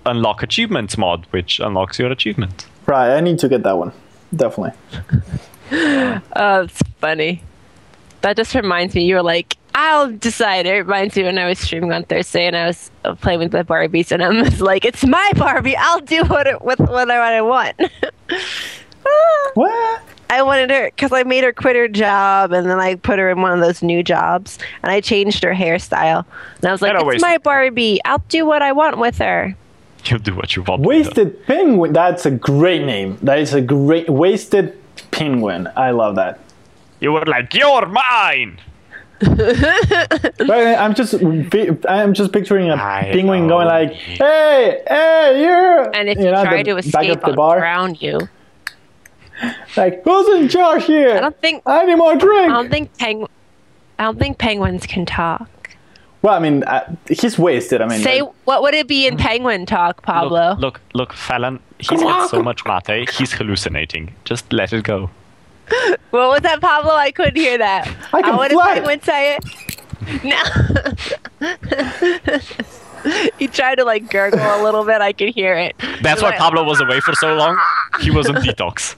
[SPEAKER 3] unlock achievements mod, which unlocks your achievement.
[SPEAKER 1] Right. I need to get that one. Definitely.
[SPEAKER 2] Oh, it's funny. That just reminds me. You were like, I'll decide. It reminds me when I was streaming on Thursday and I was playing with the Barbies, and I was like, it's my Barbie. I'll do what I want.
[SPEAKER 1] What?
[SPEAKER 2] I wanted her because I made her quit her job, and then I put her in one of those new jobs, and I changed her hairstyle. And I was like, it's my Barbie. I'll do what I want with her.
[SPEAKER 3] You'll do what you want.
[SPEAKER 1] Wasted Penguin. That's a great name. That is a great Wasted Penguin. I love that.
[SPEAKER 3] You were like, you're mine.
[SPEAKER 1] Right, I'm just picturing a penguin going like, hey, you.
[SPEAKER 2] And if you try to escape, I'll drown you.
[SPEAKER 1] Like, who's in charge here? I need more drink.
[SPEAKER 2] I don't think penguins can talk.
[SPEAKER 1] Well, I mean, he's wasted. I mean,
[SPEAKER 2] say what would it be in penguin talk, Pablo?
[SPEAKER 3] Look, Fallon. He's had so much mate. He's hallucinating. Just let it go.
[SPEAKER 2] What was that, Pablo? I couldn't hear that. How would a penguin say it? No. He tried to like gurgle a little bit. I could hear it.
[SPEAKER 3] That's why Pablo was away for so long. He was on detox.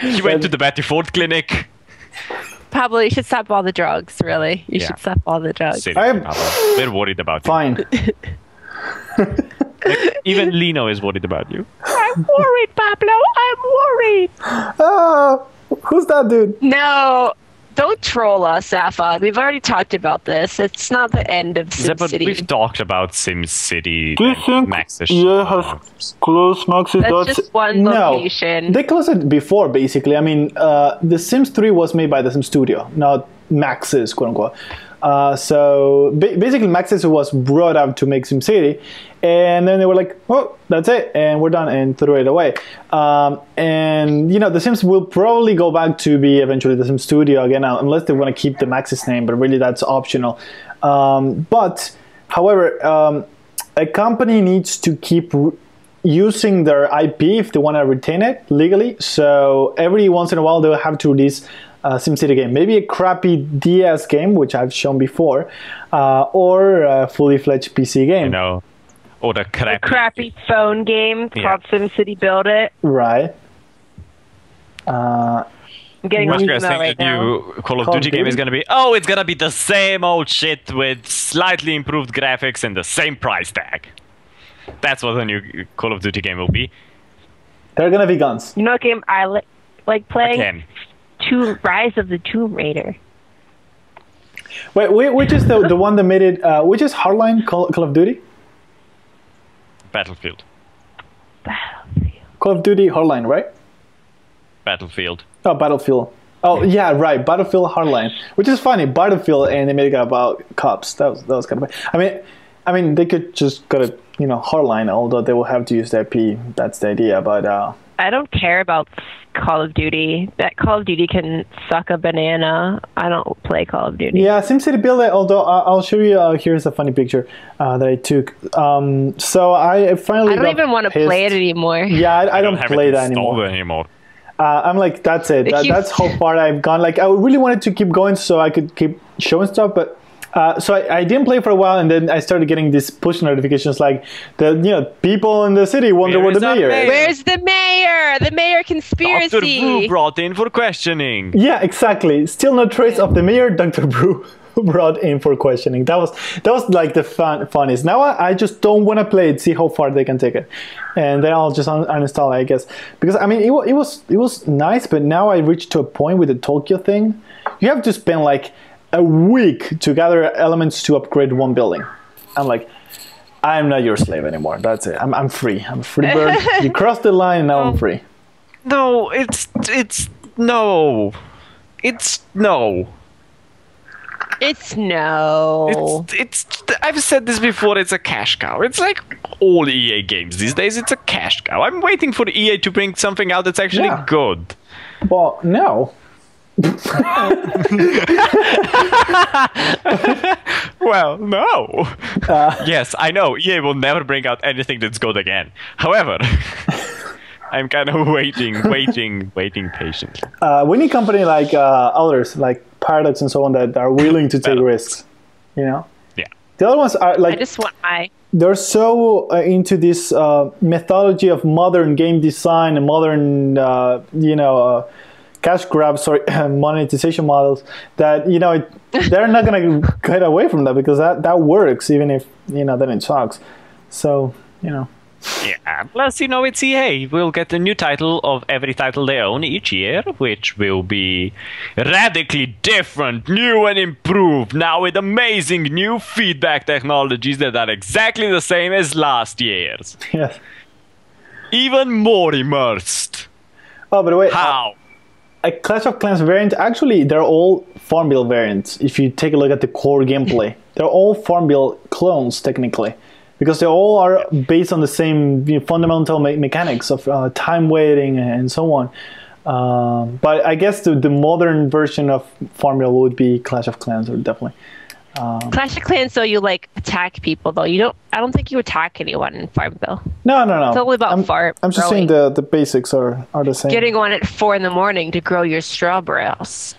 [SPEAKER 3] He went to the Betty Ford clinic.
[SPEAKER 2] Pablo, you should stop all the drugs. Really, you should stop all the drugs.
[SPEAKER 3] Pablo. They're worried about you.
[SPEAKER 1] Fine.
[SPEAKER 3] Even Lino is worried about you.
[SPEAKER 2] I'm worried, Pablo. I'm worried.
[SPEAKER 1] Who's that dude?
[SPEAKER 2] No, don't troll us, Afad. We've already talked about this. It's not the end of SimCity.
[SPEAKER 3] We've talked about SimCity.
[SPEAKER 1] Do you think EA has closed Maxis?
[SPEAKER 2] That's just one location.
[SPEAKER 1] No, they closed it before, basically. I mean, The Sims 3 was made by the Sim Studio, not Maxis, quote unquote. So basically, Maxis was brought up to make SimCity, and then they were like, "Oh, that's it, and we're done," and threw it away. And The Sims will probably go back to be eventually the Sim Studio again, unless they want to keep the Maxis name, but really that's optional. But however, a company needs to keep using their IP if they want to retain it legally. So every once in a while, they'll have to release SimCity game, maybe a crappy DS game, which I've shown before, or a fully fledged PC game.
[SPEAKER 3] Or the
[SPEAKER 2] crappy phone game called SimCity Build It.
[SPEAKER 1] Right.
[SPEAKER 2] I'm getting
[SPEAKER 3] what you guys think the new Call of Duty game is going to be? Oh, it's going to be the same old shit with slightly improved graphics and the same price tag. That's what the new Call of Duty game will be.
[SPEAKER 1] There are going to be guns.
[SPEAKER 2] You know what game I like playing? Again. Rise of the Tomb Raider.
[SPEAKER 1] Wait, which is the one that made it? Which is Hardline Call of Duty?
[SPEAKER 3] Battlefield.
[SPEAKER 1] Call of Duty Hardline, right?
[SPEAKER 3] Battlefield.
[SPEAKER 1] Oh, Battlefield. Oh, yeah, right. Battlefield Hardline, which is funny. Battlefield, and they made it about cops. That was kind of funny. I mean, they could just go to Hardline, although they will have to use their IP. That's the idea, but.
[SPEAKER 2] I don't care about Call of Duty. That Call of Duty can suck a banana. I don't play Call of Duty.
[SPEAKER 1] Yeah, SimCity Build It, although I'll show you, here's a funny picture that I took. So I finally
[SPEAKER 2] I don't even want to play it anymore.
[SPEAKER 1] Yeah, I don't play that anymore. I'm like, that's it. That's how far I've gone. Like, I really wanted to keep going so I could keep showing stuff, but so I didn't play for a while, and then I started getting these push notifications like people in the city wonder where the mayor is.
[SPEAKER 2] Where's the mayor? The mayor conspiracy.
[SPEAKER 3] Dr. Brew brought in for questioning.
[SPEAKER 1] Yeah, exactly. Still no trace of the mayor, Dr. Brew. brought in for questioning. That was like the funniest. Now I just don't want to play it, see how far they can take it, and then I'll just uninstall it, I guess. Because I mean, it was nice, but now I reached to a point with the Tokyo thing. You have to spend like a week to gather elements to upgrade one building. I'm like, I'm not your slave anymore. That's it. I'm free. I'm a free bird. You crossed the line, and now I'm free.
[SPEAKER 3] No, it's no. It's no.
[SPEAKER 2] It's no.
[SPEAKER 3] It's. I've said this before. It's a cash cow. It's like all EA games these days. It's a cash cow. I'm waiting for EA to bring something out that's actually good.
[SPEAKER 1] Well, no.
[SPEAKER 3] Well, no. Yes, I know. EA will never bring out anything that's good again. However, I'm kind of waiting patiently.
[SPEAKER 1] We need company like others, like Paradox and so on, that are willing to take risks. You know.
[SPEAKER 3] Yeah.
[SPEAKER 1] The other ones are like.
[SPEAKER 2] I just want
[SPEAKER 1] They're so into this methodology of modern game design and modern, cash grab, monetization models that they're not gonna get away from that, because that works even if then it sucks. So
[SPEAKER 3] Yeah. Plus, it's EA. We'll get a new title of every title they own each year, which will be radically different, new and improved, now with amazing new feedback technologies that are exactly the same as last year's.
[SPEAKER 1] Yes.
[SPEAKER 3] Even more immersed.
[SPEAKER 1] Oh, by the way,
[SPEAKER 3] how?
[SPEAKER 1] A Clash of Clans variant, actually, they're all Farmville variants. If you take a look at the core gameplay, they're all Farmville clones, technically. Because they all are based on the same fundamental mechanics of time waiting and so on. But I guess the modern version of Farmville would be Clash of Clans, or definitely.
[SPEAKER 2] Clash of Clans, so you attack people though. I don't think you attack anyone in Farmville.
[SPEAKER 1] No.
[SPEAKER 2] It's all about farm.
[SPEAKER 1] I'm just saying the basics are the same.
[SPEAKER 2] Getting one at 4 a.m. to grow your strawberries.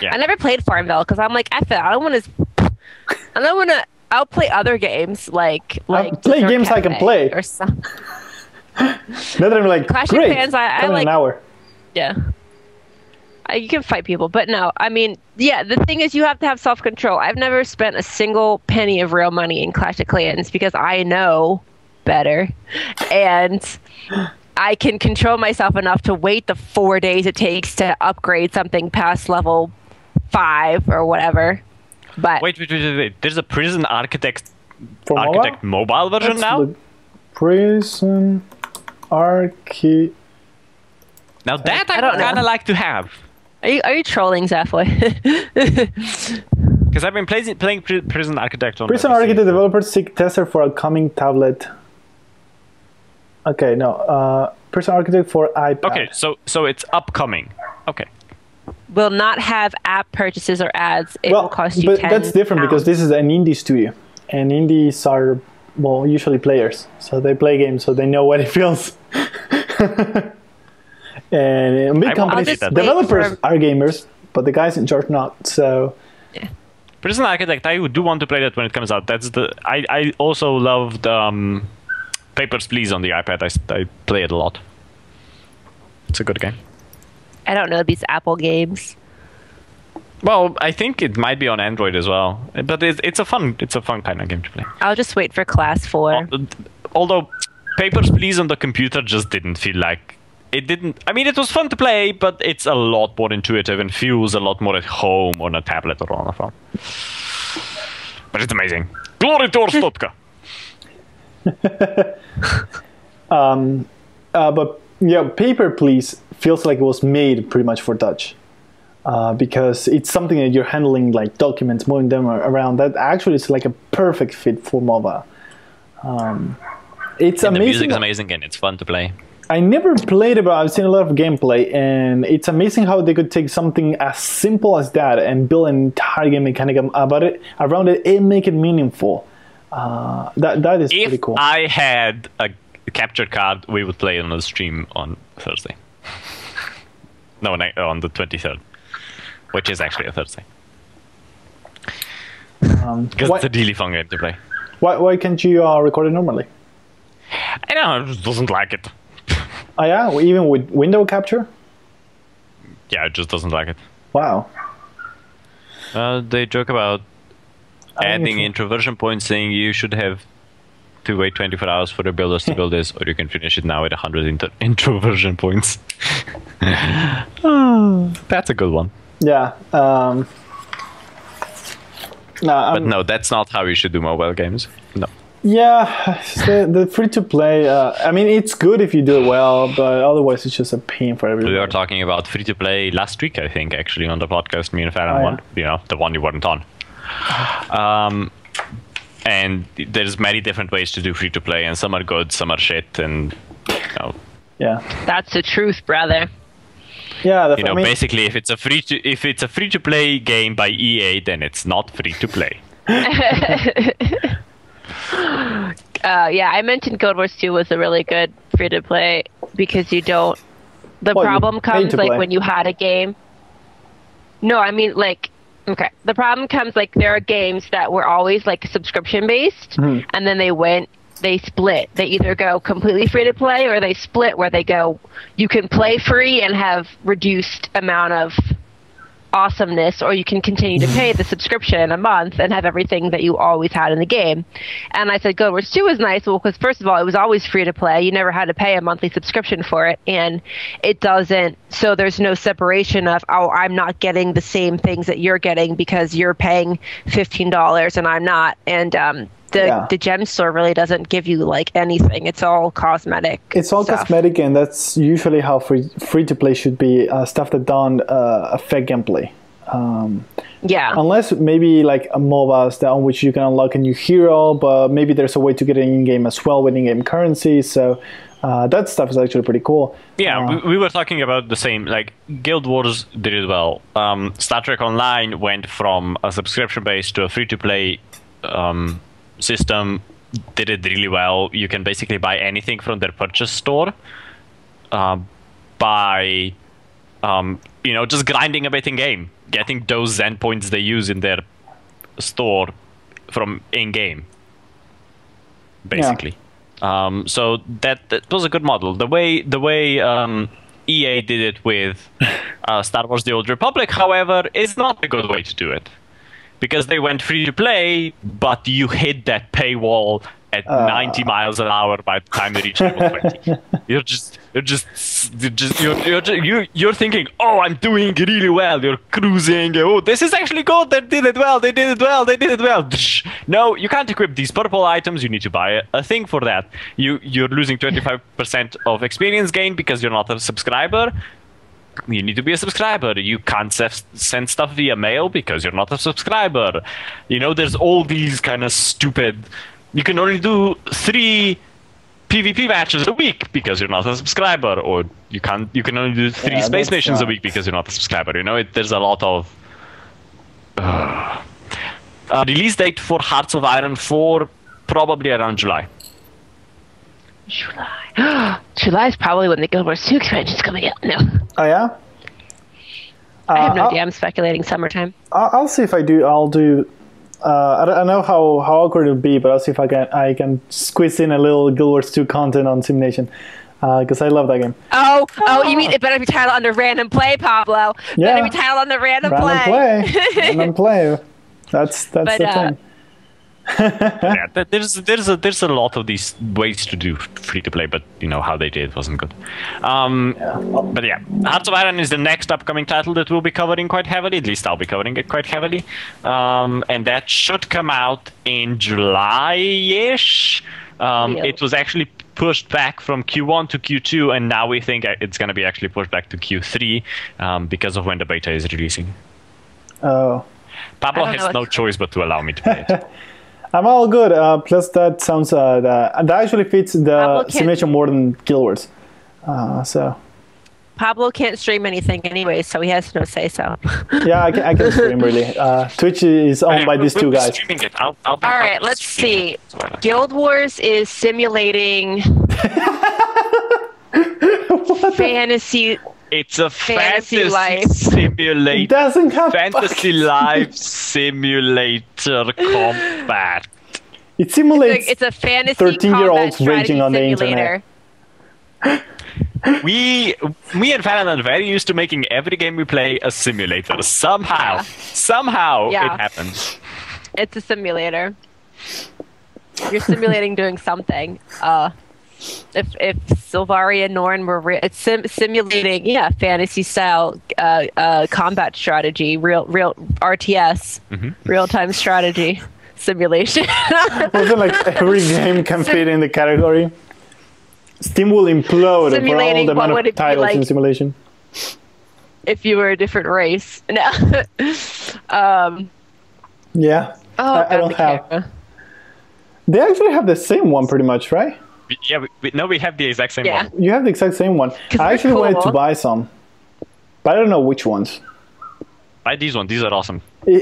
[SPEAKER 3] Yeah.
[SPEAKER 2] I never played Farmville because I'm like, F it. I don't want to. I'll play other games like
[SPEAKER 1] play games I can play
[SPEAKER 2] or something.
[SPEAKER 1] Not that I'm like,
[SPEAKER 2] Clash
[SPEAKER 1] great,
[SPEAKER 2] of Clans, I like
[SPEAKER 1] an hour.
[SPEAKER 2] Yeah. You can fight people, but no. I mean, yeah, the thing is you have to have self-control. I've never spent a single penny of real money in Clash of Clans because I know better. And I can control myself enough to wait the 4 days it takes to upgrade something past level 5 or whatever. But
[SPEAKER 3] wait. There's a Prison Architect
[SPEAKER 1] mobile
[SPEAKER 3] version now?
[SPEAKER 1] Prison Architect.
[SPEAKER 3] Now that I would kind of like to have.
[SPEAKER 2] Are you trolling, Zaffoy?
[SPEAKER 3] Because I've been playing Prison Architect on
[SPEAKER 1] Prison Architect developers seek tester for a coming tablet. Okay, no. Prison Architect for iPad.
[SPEAKER 3] Okay, so it's upcoming. Okay.
[SPEAKER 2] Will not have app purchases or ads. It will cost you
[SPEAKER 1] but
[SPEAKER 2] $10.
[SPEAKER 1] That's different because this is an indie studio, and indies are usually players, so they play games, so they know what it feels. And big companies, developers are gamers, but the guys in charge not. So,
[SPEAKER 3] yeah. Prison Architect, I do want to play that when it comes out. I also loved Papers, Please on the iPad. I play it a lot. It's a good game.
[SPEAKER 2] I don't know these Apple games.
[SPEAKER 3] Well, I think it might be on Android as well, but it's a fun kind of game to play.
[SPEAKER 2] I'll just wait for Class 4.
[SPEAKER 3] Although Papers, Please on the computer just didn't feel like it didn't. I mean, it was fun to play, but it's a lot more intuitive and feels a lot more at home on a tablet or on a phone. But it's amazing. Glory to Orstopka.
[SPEAKER 1] But yeah, Paper Please feels like it was made pretty much for touch, because it's something that you're handling, like documents, moving them around. That actually is like a perfect fit for mobile. It's amazing.
[SPEAKER 3] The music's amazing and it's fun to play.
[SPEAKER 1] I never played it, but I've seen a lot of gameplay, and it's amazing how they could take something as simple as that and build an entire game mechanic around it and make it meaningful. That is pretty cool.
[SPEAKER 3] If I had a capture card, we would play on the stream on Thursday. No, on the 23rd, which is actually a Thursday. Because it's a really fun game to play.
[SPEAKER 1] Why can't you record it normally?
[SPEAKER 3] I know, it just doesn't like it.
[SPEAKER 1] Oh yeah, even with window capture?
[SPEAKER 3] Yeah, it just doesn't like it.
[SPEAKER 1] Wow.
[SPEAKER 3] They joke about adding introversion points, saying you should have to wait 24 hours for the builders to build this, or you can finish it now with 100 introversion points. That's a good one.
[SPEAKER 1] Yeah.
[SPEAKER 3] No, that's not how you should do mobile games. No.
[SPEAKER 1] Yeah, the free-to-play, I mean, it's good if you do it well, but otherwise it's just a pain for everybody.
[SPEAKER 3] We were talking about free-to-play last week, I think, actually, on the podcast, me and Farron one. You know, the one you weren't on. And there's many different ways to do free-to-play, and some are good, some are shit, and, you know.
[SPEAKER 1] Yeah.
[SPEAKER 2] That's the truth, brother.
[SPEAKER 1] Yeah,
[SPEAKER 3] you know, basically, if it's a free-to-play game by EA, then it's not free-to-play.
[SPEAKER 2] Yeah, I mentioned Guild Wars 2 was a really good free-to-play because you don't... The problem comes, like, when you had a game... No, I mean, like... Okay, the problem comes, like, there are games that were always, like, subscription-based, and then they split. They either go completely free-to-play, or they split where they go, you can play free and have reduced amount of awesomeness, or you can continue to pay the subscription a month and have everything that you always had in the game. And I said Guild Wars 2 was nice, well, because first of all, it was always free to play. You never had to pay a monthly subscription for it, and it doesn't, so there's no separation of, oh, I'm not getting the same things that you're getting because you're paying $15 and I'm not. And the gem store really doesn't give you like anything. It's all cosmetic.
[SPEAKER 1] It's all cosmetic, and that's usually how free to play should be. Stuff that don't affect gameplay. Unless maybe like a MOBAs on which you can unlock a new hero, but maybe there's a way to get it in game as well with in-game currency. So that stuff is actually pretty cool.
[SPEAKER 3] Yeah, we were talking about the same. Like Guild Wars did it well. Star Trek Online went from a subscription base to a free to play system, did it really well. You can basically buy anything from their purchase store by just grinding a bit in game, getting those Zen points they use in their store from in game, basically. So that was a good model. The way EA did it with Star Wars: The Old Republic, however, is not a good way to do it. Because they went free to play, but you hit that paywall at 90 miles an hour by the time you reach level 20. You're thinking, oh, I'm doing really well. You're cruising. Oh, this is actually good. They did it well. They did it well. They did it well. No, you can't equip these purple items. You need to buy a thing for that. You're losing 25% of experience gain because you're not a subscriber. You need to be a subscriber. You can't send stuff via mail because you're not a subscriber. You know, there's all these kind of stupid... You can only do 3 PvP matches a week because you're not a subscriber. Or you can only do 3 Space Nations a week because you're not a subscriber. You know, there's a lot of... release date for Hearts of Iron 4, probably around July.
[SPEAKER 2] July is probably when the Guild Wars 2 expansion is coming out. No.
[SPEAKER 1] Oh yeah.
[SPEAKER 2] I have no idea. I'm speculating summertime.
[SPEAKER 1] I'll see if I do. I'll do. I don't know how awkward it'll be, but I'll see if I can squeeze in a little Guild Wars 2 content on SimNation, because I love that game.
[SPEAKER 2] Oh, you mean it better be titled under random play, Pablo?
[SPEAKER 1] Yeah.
[SPEAKER 2] Better be titled under random play.
[SPEAKER 1] Random play. That's the thing.
[SPEAKER 3] Yeah, there's a lot of these ways to do free to play, but you know how they did it wasn't good. But yeah, Hearts of Iron is the next upcoming title that we'll be covering quite heavily. At least I'll be covering it quite heavily, and that should come out in July-ish. It was actually pushed back from Q1 to Q2, and now we think it's going to be actually pushed back to Q3 because of when the beta is releasing.
[SPEAKER 1] Oh,
[SPEAKER 3] Pablo has no choice but to allow me to play it.
[SPEAKER 1] I'm all good. Plus, that sounds that actually fits the SimNation more than Guild Wars. So
[SPEAKER 2] Pablo can't stream anything anyway, so he has no say so.
[SPEAKER 1] Yeah, I can stream really. Twitch is owned by these two guys.
[SPEAKER 3] All
[SPEAKER 2] right, let's see. Guild Wars is simulating fantasy.
[SPEAKER 3] It's a fantasy
[SPEAKER 2] life
[SPEAKER 3] simulator.
[SPEAKER 1] It doesn't have
[SPEAKER 3] fantasy life simulator combat.
[SPEAKER 1] It simulates.
[SPEAKER 2] It's a fantasy
[SPEAKER 1] 13-year-olds raging on the internet.
[SPEAKER 3] me and Fallon are very used to making every game we play a simulator. Somehow it happens.
[SPEAKER 2] It's a simulator. You're simulating doing something. If Sylvaria Norn were it's simulating, fantasy style combat strategy, real RTS, real time strategy simulation.
[SPEAKER 1] Wasn't like every game can fit in the category? Steam will implode for all the amount of titles in simulation.
[SPEAKER 2] If you were a different race, no.
[SPEAKER 1] Yeah. I don't have. They actually have the same one, pretty much, right?
[SPEAKER 3] Yeah, we have the exact same one.
[SPEAKER 1] You have the exact same one. I actually wanted to buy some, but I don't know which ones.
[SPEAKER 3] Buy these ones. These are awesome.
[SPEAKER 1] I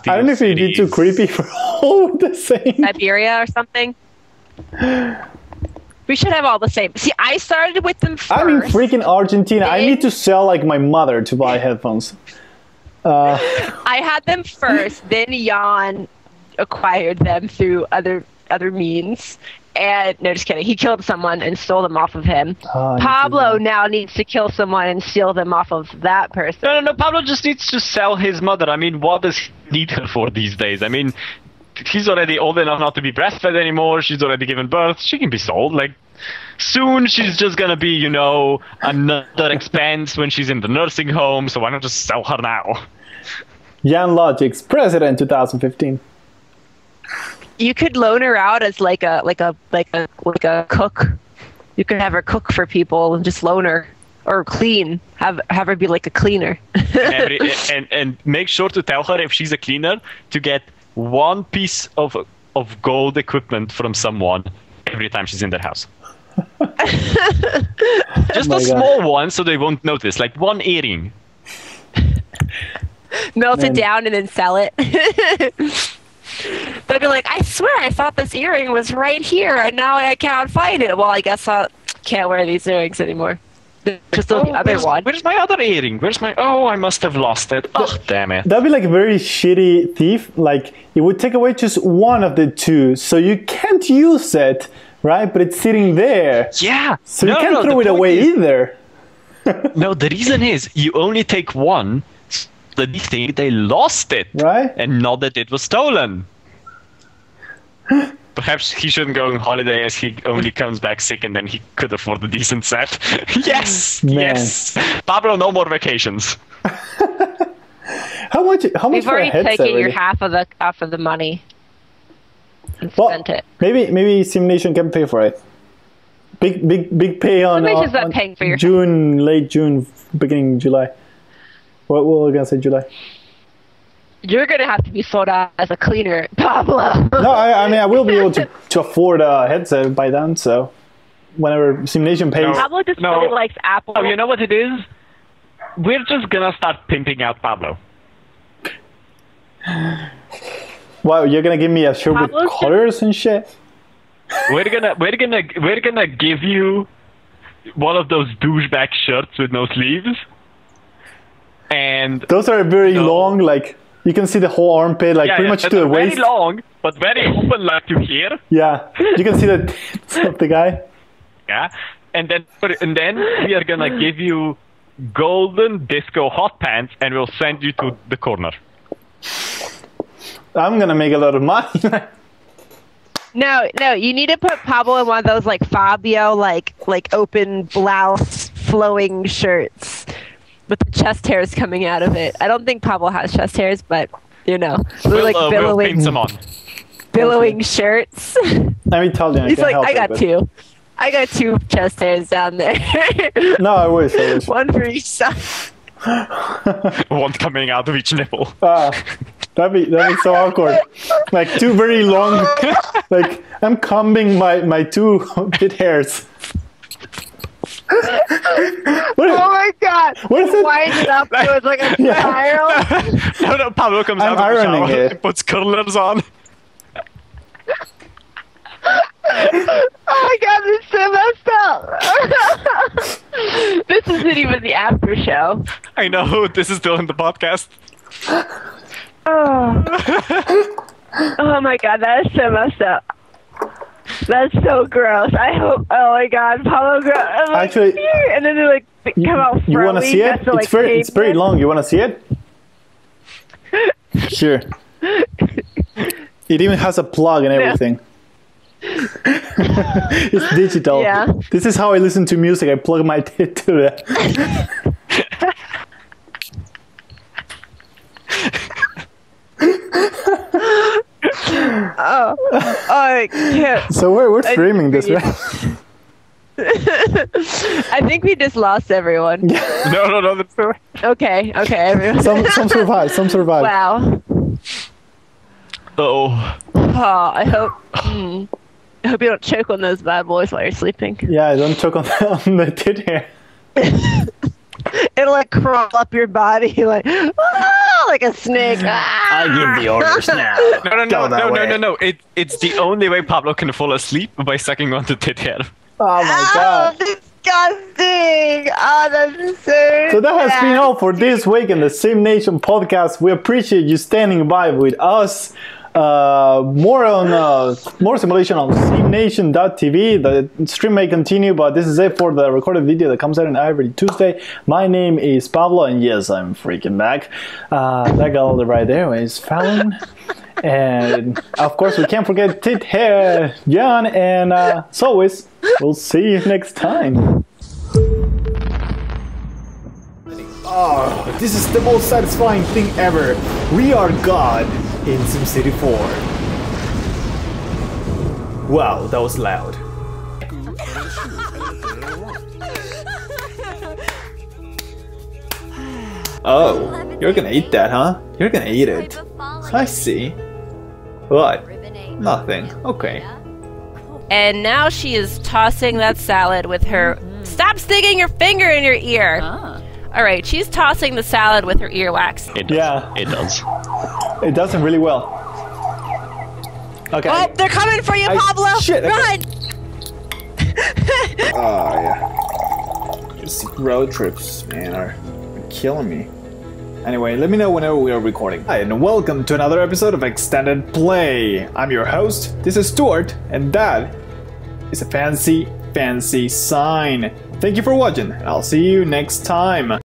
[SPEAKER 1] don't know if it'd be too creepy for all the same.
[SPEAKER 2] Siberia or something. We should have all the same. See, I started with them first.
[SPEAKER 1] I'm in freaking Argentina. I need to sell like my mother to buy headphones.
[SPEAKER 2] I had them first. Then Jan acquired them through other means. And no, just kidding. He killed someone and stole them off of him. Pablo now needs to kill someone and steal them off of that person.
[SPEAKER 3] No. Pablo just needs to sell his mother. I mean, what does he need her for these days? I mean, she's already old enough not to be breastfed anymore. She's already given birth. She can be sold. Like, soon she's just gonna be, another expense when she's in the nursing home. So why not just sell her now?
[SPEAKER 1] Jan Logic's President 2015.
[SPEAKER 2] You could loan her out as like a cook. You could have her cook for people and just loan her, or clean. Have her be like a cleaner.
[SPEAKER 3] and make sure to tell her if she's a cleaner to get one piece of gold equipment from someone every time she's in their house. Just a small one so they won't notice, like one earring.
[SPEAKER 2] Melt it down and then sell it. They'll be like, I swear I thought this earring was right here and now I can't find it. Well, I guess I can't wear these earrings anymore. Just the other one.
[SPEAKER 3] Where's my other earring? I must have lost it. Oh, damn it.
[SPEAKER 1] That'd be like a very shitty thief. Like, it would take away just one of the two, so you can't use it, right? But it's sitting there.
[SPEAKER 3] Yeah.
[SPEAKER 1] So you can't throw it away either.
[SPEAKER 3] No, the reason is you only take one, so they think they lost it.
[SPEAKER 1] Right?
[SPEAKER 3] And not that it was stolen. Perhaps he shouldn't go on holiday as he only comes back sick and then he could afford a decent set. Yes! Man. Yes! Pablo, no more vacations.
[SPEAKER 1] How much
[SPEAKER 2] We've
[SPEAKER 1] for a
[SPEAKER 2] already
[SPEAKER 1] headset?
[SPEAKER 2] taken your half of the money and spent it.
[SPEAKER 1] Maybe SimNation can pay for it. Big pay on,
[SPEAKER 2] not paying for your
[SPEAKER 1] June, late June, beginning July. What were we gonna say, July?
[SPEAKER 2] You're gonna have to be sold out as a cleaner, Pablo.
[SPEAKER 1] No, I mean I will be able to afford a headset by then. So whenever SimNation pays.
[SPEAKER 2] Pablo just really likes Apple.
[SPEAKER 3] Oh, you know what it is? We're just gonna start pimping out Pablo.
[SPEAKER 1] Wow, you're gonna give me a shirt with colors and shit?
[SPEAKER 3] We're gonna give you one of those douchebag shirts with no sleeves. And
[SPEAKER 1] those are very long, like you can see the whole armpit, like pretty much to the waist.
[SPEAKER 3] Very long, but very open, like to here.
[SPEAKER 1] Yeah, you can see the tits of the guy.
[SPEAKER 3] Yeah, and then we are gonna give you golden disco hot pants, and we'll send you to the corner.
[SPEAKER 1] I'm gonna make a lot of money.
[SPEAKER 2] No, you need to put Pablo in one of those like Fabio, like open blouse, flowing shirts with the chest hairs coming out of it. I don't think Pablo has chest hairs, but
[SPEAKER 3] we'll
[SPEAKER 2] billowing,
[SPEAKER 3] paint some on.
[SPEAKER 2] Billowing shirts.
[SPEAKER 1] I'm Italian.
[SPEAKER 2] He's like, I got two chest hairs down there.
[SPEAKER 1] No, I wish.
[SPEAKER 2] One for each side.
[SPEAKER 3] One coming out of each nipple.
[SPEAKER 1] That'd be so awkward. Like two very long. Like I'm combing my two tit hairs.
[SPEAKER 2] Oh my god!
[SPEAKER 1] What is it?
[SPEAKER 2] Wind it up. It was like a spiral.
[SPEAKER 3] No, Pablo comes out of the shower and puts curlers on.
[SPEAKER 2] Oh my god, this is so messed up. This isn't even the after show.
[SPEAKER 3] I know, this is still in the podcast.
[SPEAKER 2] Oh my god, that is so messed up. That's so gross. I hope. Oh my God, Pablo.
[SPEAKER 1] Actually,
[SPEAKER 2] and then they like come out.
[SPEAKER 1] You want to see it? It's very long. You want to see it? Sure. It even has a plug and everything. It's digital.
[SPEAKER 2] Yeah.
[SPEAKER 1] This is how I listen to music. I plug my tit to it.
[SPEAKER 2] Oh, I can't.
[SPEAKER 1] So we're streaming this, right?
[SPEAKER 2] I think we just lost everyone.
[SPEAKER 3] No.
[SPEAKER 2] Okay, everyone.
[SPEAKER 1] Some survive. Some survive.
[SPEAKER 2] Wow.
[SPEAKER 3] Oh.
[SPEAKER 2] I hope you don't choke on those bad boys while you're sleeping.
[SPEAKER 1] Yeah, don't choke on the tit hair.
[SPEAKER 2] It'll like crawl up your body like a snake.
[SPEAKER 1] I give the orders now.
[SPEAKER 3] No. It's the only way Pablo can fall asleep by sucking on the tit hair.
[SPEAKER 1] Oh my God.
[SPEAKER 2] Disgusting. Oh, that's so
[SPEAKER 1] that has been all for this week in the SimNation Podcast. We appreciate you standing by with us. More simulation on SimNation.tv. The stream may continue, but this is it for the recorded video that comes out on every Tuesday. My name is Pablo, and yes, I'm freaking back. That guy right there is Fallon. And of course, we can't forget Tit Hair John. And as always, we'll see you next time. Oh, this is the most satisfying thing ever. We are God in SimCity 4. Wow, that was loud. Oh, you're gonna eat that, huh? You're gonna eat it. I see. What? Nothing. Okay.
[SPEAKER 2] And now she is tossing that salad with her... Stop sticking your finger in your ear! Alright, she's tossing the salad with her earwax.
[SPEAKER 3] It does. Yeah. It does.
[SPEAKER 1] It does them really well. Okay.
[SPEAKER 2] Oh, they're coming for you, Pablo!
[SPEAKER 1] Shit,
[SPEAKER 2] run!
[SPEAKER 1] Oh, yeah. These road trips, man, are killing me. Anyway, let me know whenever we are recording. Hi, and welcome to another episode of Extended Play. I'm your host, this is Stuart, and that is a fancy sign. Thank you for watching, and I'll see you next time.